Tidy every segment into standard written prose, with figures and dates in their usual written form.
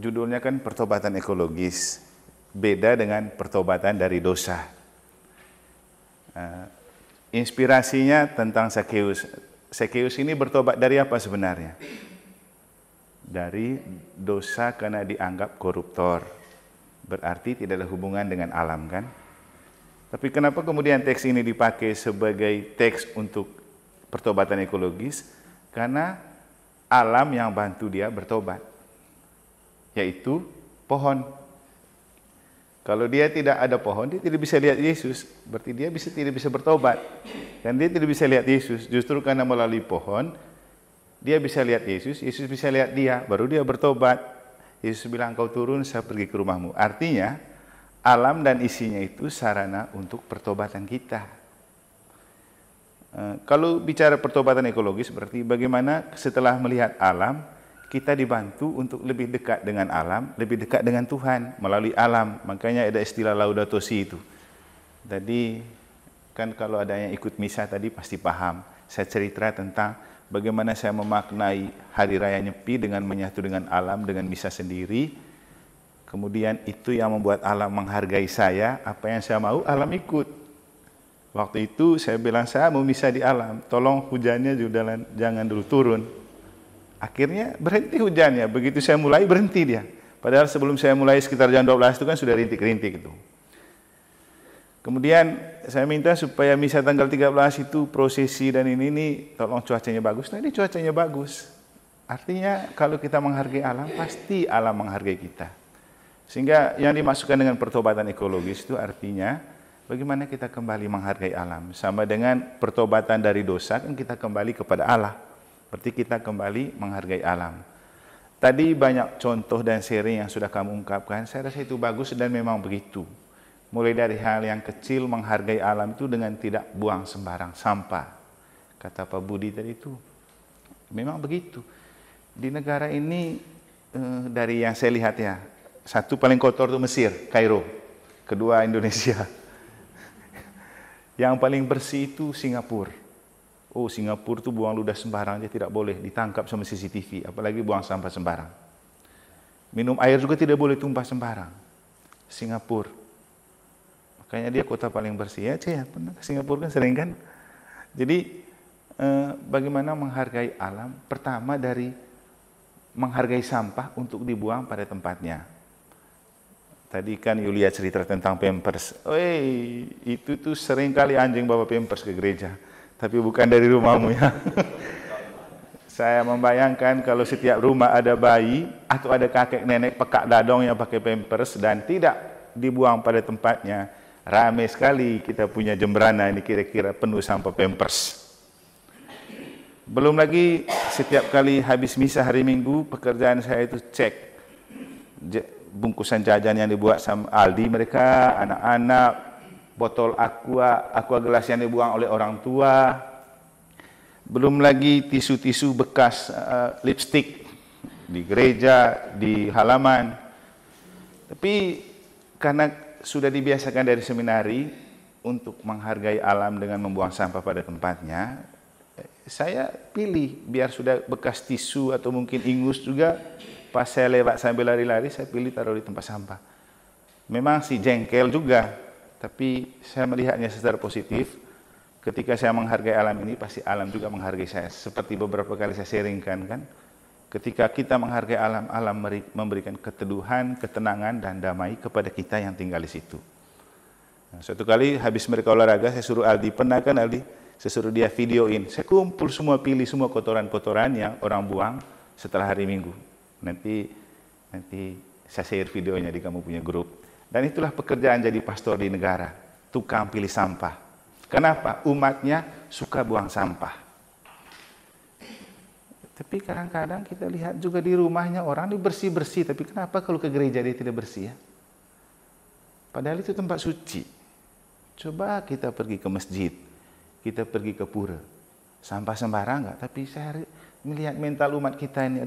judulnya kan pertobatan ekologis. Beda dengan pertobatan dari dosa. Inspirasinya tentang Zakheus. Zakheus ini bertobat dari apa sebenarnya? Dari dosa karena dianggap koruptor. Berarti tidak ada hubungan dengan alam kan? Tapi kenapa kemudian teks ini dipakai sebagai teks untuk pertobatan ekologis? Karena alam yang bantu dia bertobat, yaitu pohon. Kalau dia tidak ada pohon, dia tidak bisa lihat Yesus. Berarti dia tidak bisa bertobat. Dan dia tidak bisa lihat Yesus. Justru karena melalui pohon, dia bisa lihat Yesus, Yesus bisa lihat dia, baru dia bertobat. Yesus bilang, kau turun, saya pergi ke rumahmu. Artinya, alam dan isinya itu sarana untuk pertobatan kita. Kalau bicara pertobatan ekologis, berarti bagaimana setelah melihat alam, kita dibantu untuk lebih dekat dengan alam, lebih dekat dengan Tuhan melalui alam. Makanya ada istilah Laudato Si itu. Tadi kan kalau ada yang ikut misa tadi pasti paham. Saya cerita tentang bagaimana saya memaknai Hari Raya Nyepi dengan menyatu dengan alam, dengan misa sendiri. Kemudian itu yang membuat alam menghargai saya, apa yang saya mau alam ikut. Waktu itu saya bilang saya mau misa di alam, tolong hujannya juga jangan dulu turun. Akhirnya berhenti hujannya, begitu saya mulai berhenti dia. Padahal sebelum saya mulai sekitar jam 12 itu kan sudah rintik-rintik itu. Kemudian saya minta supaya misa tanggal 13 itu prosesi dan ini tolong cuacanya bagus. Nah ini cuacanya bagus. Artinya kalau kita menghargai alam, pasti alam menghargai kita. Sehingga yang dimasukkan dengan pertobatan ekologis itu artinya bagaimana kita kembali menghargai alam. Sama dengan pertobatan dari dosa kan kita kembali kepada Allah. Berarti kita kembali menghargai alam. Tadi banyak contoh dan sharing yang sudah kamu ungkapkan. Saya rasa itu bagus dan memang begitu. Mulai dari hal yang kecil menghargai alam itu dengan tidak buang sembarang sampah. Kata Pak Budi tadi itu. Memang begitu. Di negara ini dari yang saya lihat ya. Satu paling kotor itu Mesir, Kairo. Kedua Indonesia. Yang paling bersih itu Singapura. Oh, Singapura itu buang ludah sembarang, dia tidak boleh ditangkap sama CCTV, apalagi buang sampah sembarang. Minum air juga tidak boleh tumpah sembarang. Singapura. Makanya dia kota paling bersih. Ya, pernah ke Singapura kan sering kan? Jadi, bagaimana menghargai alam? Pertama dari menghargai sampah untuk dibuang pada tempatnya. Tadi kan Yulia cerita tentang Pampers. Itu tuh sering kali anjing bawa Pampers ke gereja. Tapi bukan dari rumahmu ya. Saya membayangkan kalau setiap rumah ada bayi atau ada kakek nenek pekak dadong yang pakai Pampers dan tidak dibuang pada tempatnya, ramai sekali kita punya Jembrana ini kira-kira penuh sampah Pampers. Belum lagi setiap kali habis misa hari Minggu, pekerjaan saya itu cek bungkusan jajan yang dibuat sama Aldi mereka, anak-anak, botol aqua gelas yang dibuang oleh orang tua. Belum lagi tisu-tisu bekas lipstik di gereja, di halaman. Tapi karena sudah dibiasakan dari seminari untuk menghargai alam dengan membuang sampah pada tempatnya, saya pilih biar sudah bekas tisu atau mungkin ingus juga, pas saya lewat sambil lari-lari, saya pilih taruh di tempat sampah. Memang sih jengkel juga, tapi saya melihatnya secara positif. Ketika saya menghargai alam ini, pasti alam juga menghargai saya. Seperti beberapa kali saya sharingkan kan, ketika kita menghargai alam, alam memberikan keteduhan, ketenangan, dan damai kepada kita yang tinggal di situ. Nah, suatu kali habis mereka olahraga, saya suruh Aldi, pernah kan Aldi? Saya suruh dia videoin, saya kumpul semua, pilih semua kotoran-kotoran yang orang buang setelah hari Minggu. Nanti saya share videonya di kamu punya grup. Dan itulah pekerjaan jadi pastor di negara, tukang pilih sampah. Kenapa? Umatnya suka buang sampah. Tapi kadang-kadang kita lihat juga di rumahnya orang ini bersih-bersih, tapi kenapa kalau ke gereja dia tidak bersih ya? Padahal itu tempat suci. Coba kita pergi ke masjid, kita pergi ke pura, sampah sembarang enggak? Tapi saya melihat mental umat kita ini,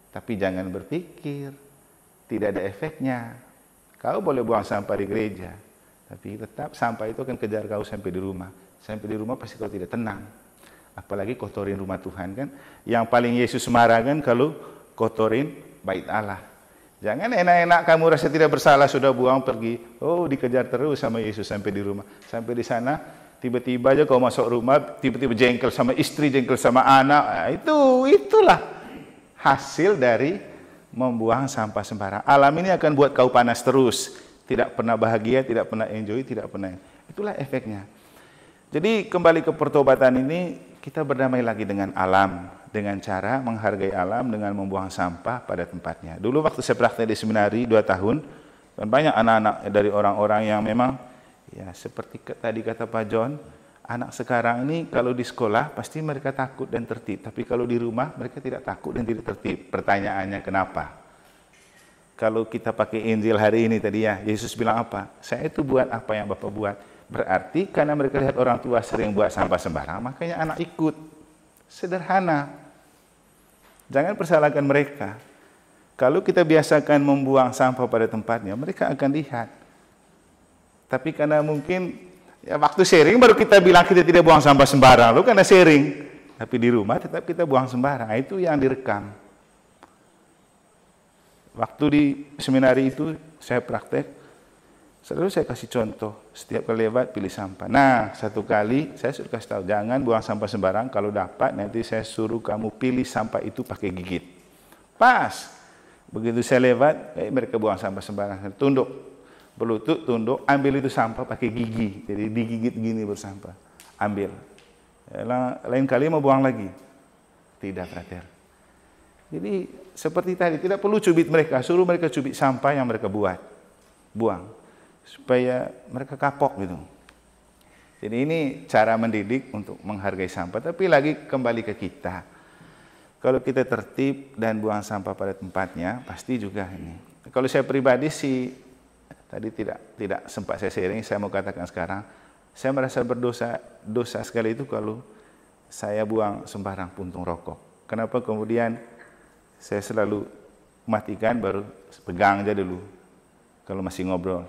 tapi jangan berpikir, tidak ada efeknya. Kau boleh buang sampah di gereja, tapi tetap sampah itu akan kejar kau sampai di rumah. Sampai di rumah pasti kau tidak tenang. Apalagi kotorin rumah Tuhan kan. Yang paling Yesus marah kan kalau kotorin bait Allah. Jangan enak-enak kamu rasa tidak bersalah sudah buang pergi. Oh, dikejar terus sama Yesus sampai di rumah. Sampai di sana tiba-tiba aja kau masuk rumah, tiba-tiba jengkel sama istri, jengkel sama anak. Nah, itulah hasil dari membuang sampah sembarang. Alam ini akan buat kau panas terus. Tidak pernah bahagia, tidak pernah enjoy, tidak pernah. Itulah efeknya. Jadi kembali ke pertobatan ini, kita berdamai lagi dengan alam. Dengan cara menghargai alam, dengan membuang sampah pada tempatnya. Dulu waktu saya praktek di seminari 2 tahun, dan banyak anak-anak dari orang-orang yang memang, ya seperti tadi kata Pak John, anak sekarang ini kalau di sekolah pasti mereka takut dan tertib. Tapi kalau di rumah mereka tidak takut dan tidak tertib. Pertanyaannya kenapa? Kalau kita pakai Injil hari ini tadi ya, Yesus bilang apa? Saya itu buat apa yang Bapak buat. Berarti karena mereka lihat orang tua sering buat sampah sembarang, makanya anak ikut. Sederhana. Jangan persalahkan mereka. Kalau kita biasakan membuang sampah pada tempatnya, mereka akan lihat. Tapi karena mungkin ya waktu sharing baru kita bilang kita tidak buang sampah sembarang, lu karena sharing. Tapi di rumah tetap kita buang sembarang. Itu yang direkam. Waktu di seminari itu saya praktek, selalu saya kasih contoh. Setiap kali lewat pilih sampah. Nah, satu kali saya sudah kasih tahu, jangan buang sampah sembarang. Kalau dapat nanti saya suruh kamu pilih sampah itu pakai gigit. Pas. Begitu saya lewat, mereka buang sampah sembarang. Tunduk. Berlutut, tunduk, ambil itu sampah pakai gigi. Jadi digigit gini bersampah. Ambil. Lain kali mau buang lagi. Tidak, Frater. Jadi seperti tadi, tidak perlu cubit mereka. Suruh mereka cubit sampah yang mereka buang. Supaya mereka kapok gitu. Jadi ini cara mendidik untuk menghargai sampah. Tapi lagi kembali ke kita. Kalau kita tertib dan buang sampah pada tempatnya, pasti juga ini. Kalau saya pribadi sih, tadi tidak sempat saya sharing, saya mau katakan sekarang, saya merasa dosa sekali itu kalau saya buang sembarang puntung rokok. Kenapa kemudian saya selalu matikan baru pegang aja dulu kalau masih ngobrol.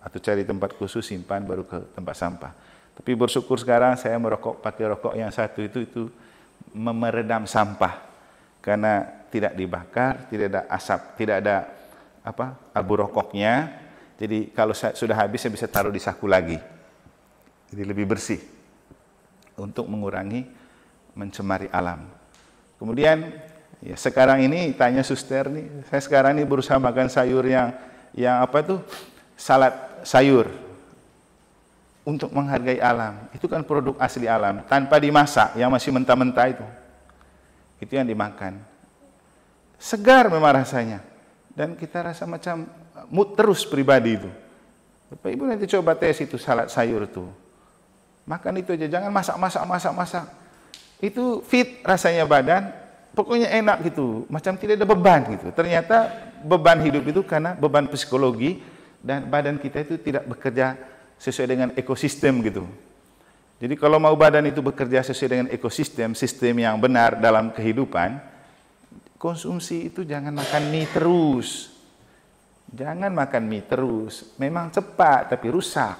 Atau cari tempat khusus simpan baru ke tempat sampah. Tapi bersyukur sekarang saya merokok pakai rokok yang satu itu meredam sampah karena tidak dibakar, tidak ada asap, tidak ada abu rokoknya. Jadi kalau sudah habis saya bisa taruh di saku lagi. Jadi lebih bersih untuk mengurangi mencemari alam. Kemudian ya sekarang ini tanya suster nih, saya sekarang ini berusaha makan sayur yang salad sayur untuk menghargai alam. Itu kan produk asli alam, tanpa dimasak, yang masih mentah-mentah itu yang dimakan. Segar memang rasanya, dan kita rasa macam mood terus pribadi itu. Bapak Ibu nanti coba tes itu salad sayur itu, makan itu aja, jangan masak. Itu fit rasanya badan, pokoknya enak gitu, macam tidak ada beban gitu. Ternyata beban hidup itu karena beban psikologi, dan badan kita itu tidak bekerja sesuai dengan ekosistem gitu. Jadi kalau mau badan itu bekerja sesuai dengan ekosistem, sistem yang benar dalam kehidupan, konsumsi itu jangan makan mie terus. Jangan makan mie terus. Memang cepat tapi rusak.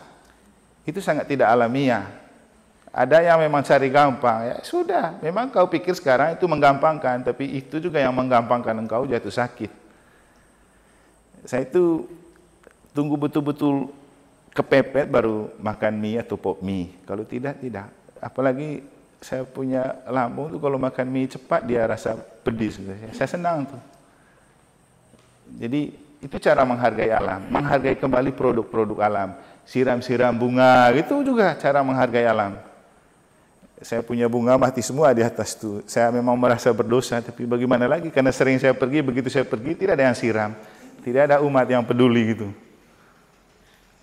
Itu sangat tidak alamiah. Ada yang memang cari gampang, ya sudah. Memang kau pikir sekarang itu menggampangkan, tapi itu juga yang menggampangkan engkau jatuh sakit. Saya itu tunggu betul-betul kepepet baru makan mie atau pop mie. Kalau tidak. Apalagi saya punya lambung tuh kalau makan mie cepat dia rasa pedis. Saya senang tuh. Jadi itu cara menghargai alam. Menghargai kembali produk-produk alam. Siram-siram bunga, itu juga cara menghargai alam. Saya punya bunga mati semua di atas tuh. Saya memang merasa berdosa, tapi bagaimana lagi? Karena sering saya pergi, begitu saya pergi tidak ada yang siram. Tidak ada umat yang peduli gitu.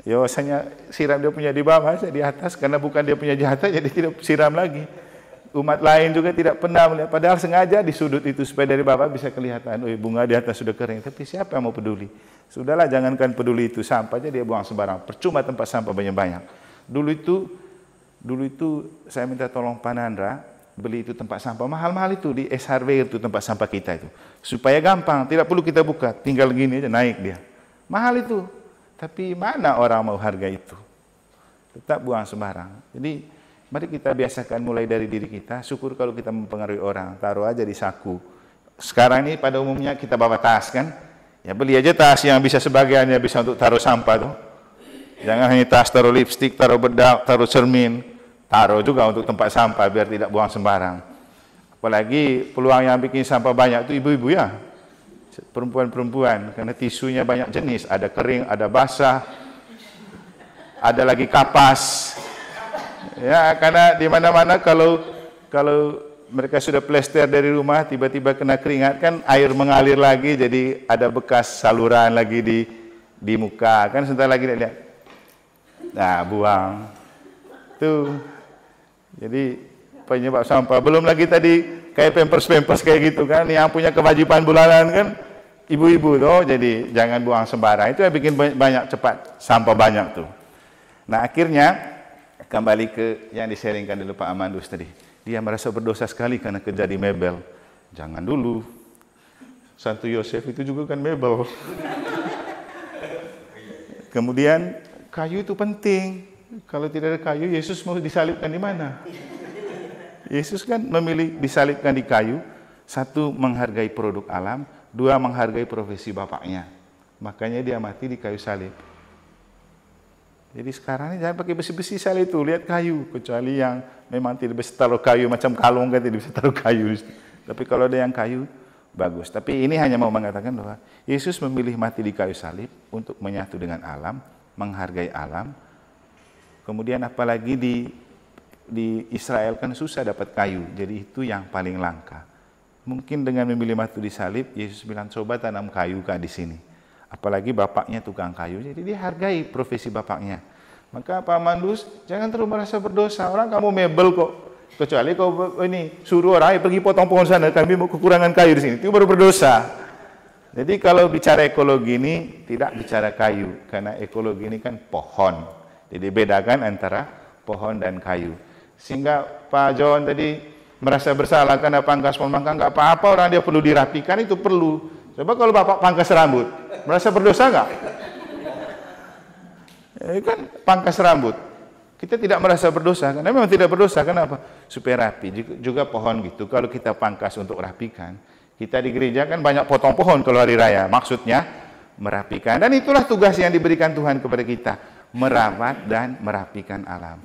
Ya biasanya siram dia punya di bawah, saya di atas, karena bukan dia punya jatah jadi tidak siram lagi. Umat lain juga tidak pernah melihat, padahal sengaja di sudut itu supaya dari bawah bisa kelihatan, bunga di atas sudah kering, tapi siapa yang mau peduli? Sudahlah, jangankan peduli itu, sampah aja dia buang sembarang, percuma tempat sampah banyak-banyak. Dulu itu saya minta tolong Pak Nandra, beli itu tempat sampah, mahal-mahal itu di SRW itu tempat sampah kita itu. Supaya gampang, tidak perlu kita buka, tinggal gini aja naik dia. Mahal itu. Tapi mana orang mau harga itu? Tetap buang sembarang. Jadi mari kita biasakan mulai dari diri kita. Syukur kalau kita mempengaruhi orang. Taruh aja di saku. Sekarang ini pada umumnya kita bawa tas kan. Ya beli aja tas yang bisa sebagiannya bisa untuk taruh sampah tuh. Jangan hanya tas taruh lipstik, taruh bedak, taruh cermin, taruh juga untuk tempat sampah biar tidak buang sembarang. Apalagi peluang yang bikin sampah banyak itu ibu-ibu ya, perempuan-perempuan, karena tisunya banyak jenis, ada kering, ada basah, ada lagi kapas. Ya, karena di mana-mana kalau mereka sudah plester dari rumah, tiba-tiba kena keringat kan air mengalir lagi, jadi ada bekas saluran lagi di muka, kan sebentar lagi lihat. Nah, buang. Tuh. Jadi penyebab sampah. Belum lagi tadi kayak pampers kayak gitu kan, yang punya kewajiban bulanan kan ibu-ibu tuh, jadi jangan buang sembarang. Itu yang bikin banyak cepat sampah banyak tuh. Nah, akhirnya kembali ke yang di-sharingkan dulu Pak Amandus tadi. Dia merasa berdosa sekali karena kerja di mebel. Jangan dulu. Santo Yosef itu juga kan mebel. Kemudian kayu itu penting. Kalau tidak ada kayu, Yesus mau disalibkan di mana? Yesus kan memilih disalibkan di kayu. Satu, menghargai produk alam. Dua, menghargai profesi Bapaknya. Makanya dia mati di kayu salib. Jadi sekarang ini jangan pakai besi-besi salib itu, lihat kayu. Kecuali yang memang tidak bisa taruh kayu, macam kalung kan tidak bisa taruh kayu. Tapi kalau ada yang kayu, bagus. Tapi ini hanya mau mengatakan bahwa Yesus memilih mati di kayu salib untuk menyatu dengan alam, menghargai alam. Kemudian apalagi di Israel kan susah dapat kayu, jadi itu yang paling langka. Mungkin dengan memilih mati di salib, Yesus bilang coba tanam kayu kah di sini. Apalagi bapaknya tukang kayu, jadi dia hargai profesi bapaknya. Maka Pak Amandus, jangan terlalu merasa berdosa. Orang kamu mebel kok. Kecuali kau ini suruh orang pergi potong pohon sana, kami mau kekurangan kayu di sini. Itu baru berdosa. Jadi kalau bicara ekologi ini tidak bicara kayu, karena ekologi ini kan pohon. Jadi bedakan antara pohon dan kayu. Sehingga Pak John tadi merasa bersalah karena pangkas pohon mangga, nggak apa-apa, orang dia perlu dirapikan, itu perlu. Coba kalau Bapak pangkas rambut, merasa berdosa nggak? Kan pangkas rambut. Kita tidak merasa berdosa, karena memang tidak berdosa. Kenapa? Supaya rapi. Juga pohon gitu, kalau kita pangkas untuk rapikan, kita di gereja kan banyak potong pohon kalau hari raya. Maksudnya merapikan. Dan itulah tugas yang diberikan Tuhan kepada kita. Merawat dan merapikan alam.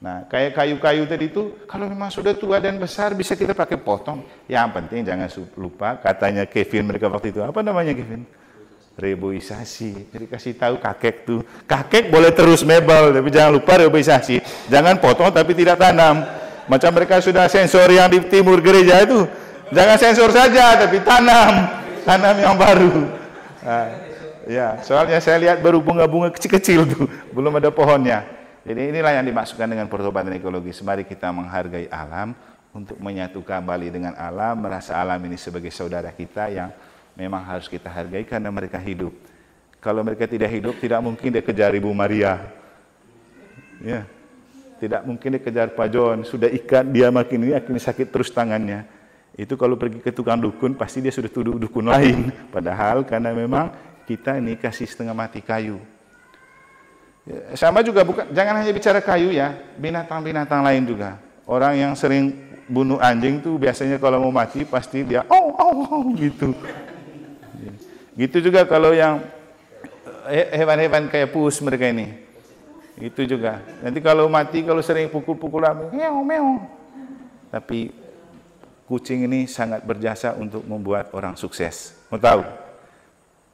Nah, kayak kayu-kayu tadi itu, kalau memang sudah tua dan besar, bisa kita pakai potong. Yang penting jangan lupa, katanya Kevin mereka waktu itu, apa namanya Kevin? Reboisasi. Jadi kasih tahu kakek tuh, kakek boleh terus mebel, tapi jangan lupa reboisasi. Jangan potong tapi tidak tanam. Macam mereka sudah sensor yang di timur gereja itu, jangan sensor saja, tapi tanam yang baru. Nah, ya, soalnya saya lihat baru bunga-bunga kecil-kecil tuh, belum ada pohonnya. Jadi inilah yang dimaksudkan dengan pertobatan ekologis. Mari kita menghargai alam untuk menyatu kembali dengan alam, merasa alam ini sebagai saudara kita yang memang harus kita hargai karena mereka hidup. Kalau mereka tidak hidup, tidak mungkin dia kejar Ibu Maria. Ya. Tidak mungkin dia kejar Pak John, sudah ikat, dia makin sakit terus tangannya. Itu kalau pergi ke tukang dukun, pasti dia sudah tuduh dukun lain. Padahal karena memang kita ini kasih setengah mati kayu. Sama juga, bukan, jangan hanya bicara kayu ya, binatang-binatang lain juga. Orang yang sering bunuh anjing tuh biasanya kalau mau mati pasti dia gitu. Gitu juga kalau yang hewan-hewan kayak pus mereka ini. Itu juga. Nanti kalau mati, kalau sering pukul-pukul meow. Tapi kucing ini sangat berjasa untuk membuat orang sukses. Mau tahu?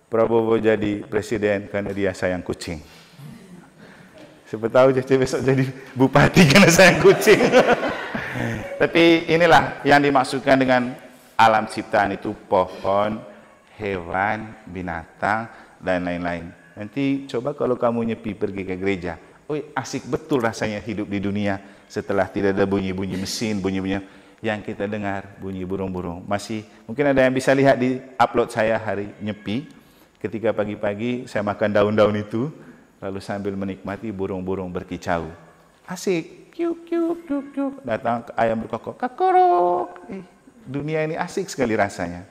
Prabowo jadi presiden karena dia sayang kucing. Siapa tahu Cece besok jadi bupati karena sayang kucing. Tapi inilah yang dimaksudkan dengan alam ciptaan itu, pohon, hewan, binatang, dan lain-lain. Nanti coba kalau kamu nyepi pergi ke gereja, asik betul rasanya hidup di dunia setelah tidak ada bunyi-bunyi mesin, bunyi-bunyi yang kita dengar, bunyi burung-burung. Masih mungkin ada yang bisa lihat di upload saya hari nyepi, ketika pagi-pagi saya makan daun-daun itu, lalu sambil menikmati burung-burung berkicau. Asik, kiuk, kiuk, kiuk, kiuk. Datang ayam berkokok, kakorok. Dunia ini asik sekali rasanya.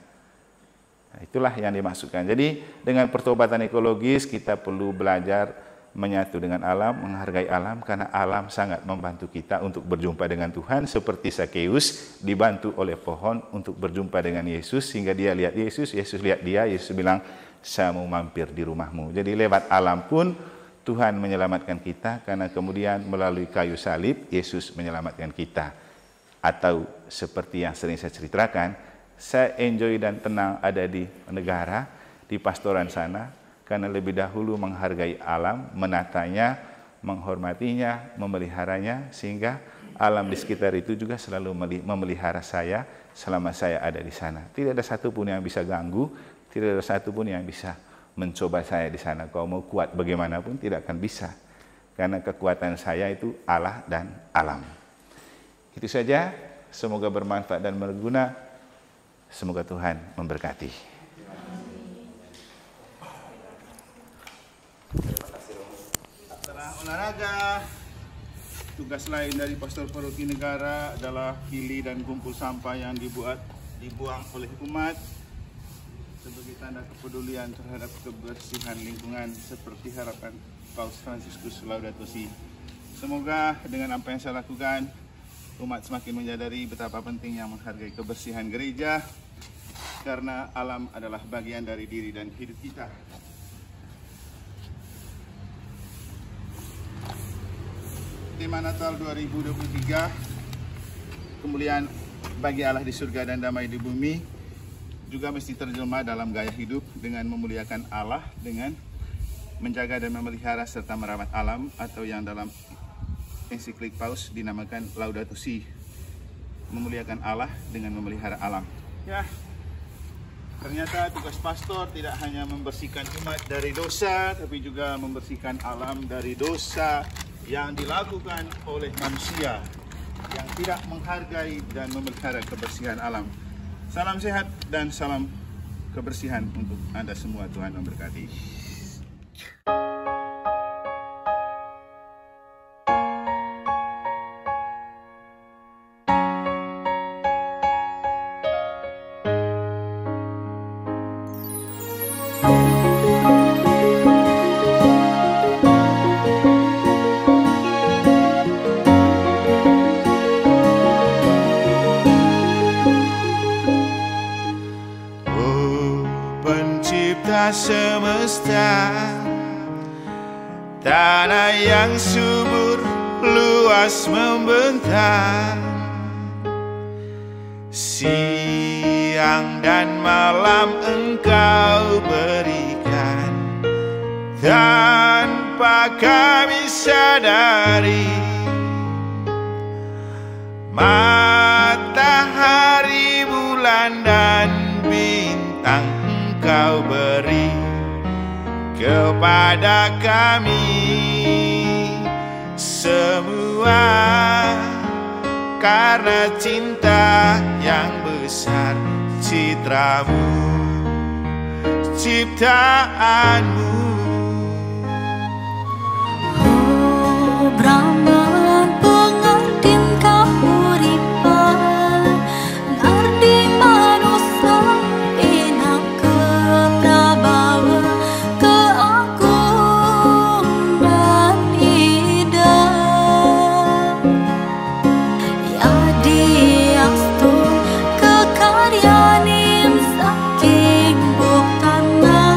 Nah, itulah yang dimaksudkan. Jadi dengan pertobatan ekologis kita perlu belajar menyatu dengan alam, menghargai alam, karena alam sangat membantu kita untuk berjumpa dengan Tuhan. Seperti Sakeus dibantu oleh pohon untuk berjumpa dengan Yesus, sehingga dia lihat Yesus, Yesus lihat dia, Yesus bilang, saya mau mampir di rumahmu. Jadi lewat alam pun Tuhan menyelamatkan kita, karena kemudian melalui kayu salib Yesus menyelamatkan kita. Atau seperti yang sering saya ceritakan, saya enjoy dan tenang ada di negara, di pastoran sana, karena lebih dahulu menghargai alam, menatanya, menghormatinya, memeliharanya, sehingga alam di sekitar itu juga selalu memelihara saya selama saya ada di sana. Tidak ada satupun yang bisa ganggu, tidak ada satupun yang bisa mencoba saya di sana. Kalau mau kuat bagaimanapun tidak akan bisa, karena kekuatan saya itu Allah dan alam. Itu saja, semoga bermanfaat dan berguna. Semoga Tuhan memberkati. Setelah olahraga, tugas lain dari pastor paroki negara adalah pilih dan kumpul sampah yang dibuang oleh umat sebagai tanda kepedulian terhadap kebersihan lingkungan seperti harapan Paus Fransiskus Laudato Si. Semoga dengan apa yang saya lakukan, umat semakin menyadari betapa pentingnya menghargai kebersihan gereja, karena alam adalah bagian dari diri dan hidup kita. Tema Natal 2023, kemuliaan bagi Allah di surga dan damai di bumi, juga mesti terjemah dalam gaya hidup dengan memuliakan Allah dengan menjaga dan memelihara serta merawat alam, atau yang dalam ensiklik Paus dinamakan Laudato Si, memuliakan Allah dengan memelihara alam. Ya, ternyata tugas pastor tidak hanya membersihkan umat dari dosa, tapi juga membersihkan alam dari dosa yang dilakukan oleh manusia yang tidak menghargai dan memelihara kebersihan alam. Salam sehat dan salam kebersihan untuk Anda semua. Tuhan memberkati. Semesta, tanah yang subur luas membentang, siang dan malam Engkau berikan, tanpa kami sadari. Matahari, bulan dan bintang Engkau beri kepada kami semua, karena cinta yang besar citramu, ciptaanmu. Oh, Brahman pengantin kahuripan, nardi manusia enak ke Prabawa, keagungan hidup. Ya diastu kekaryanin saking buktana,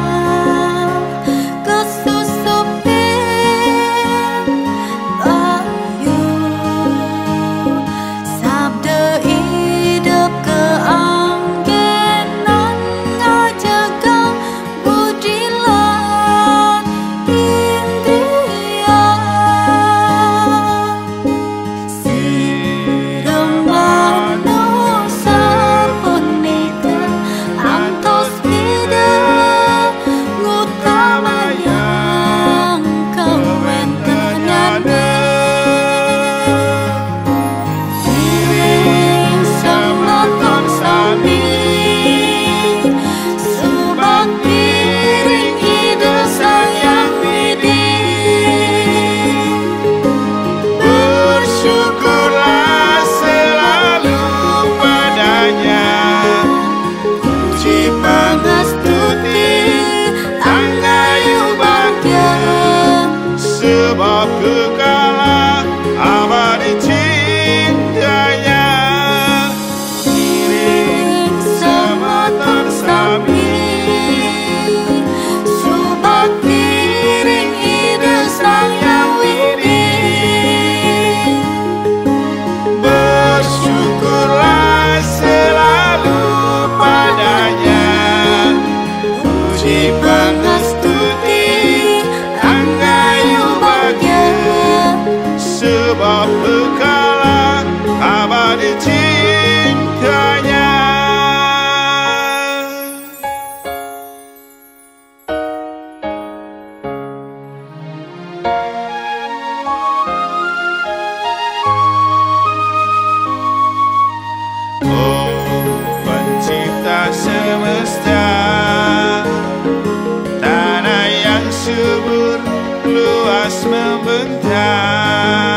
panas membentang.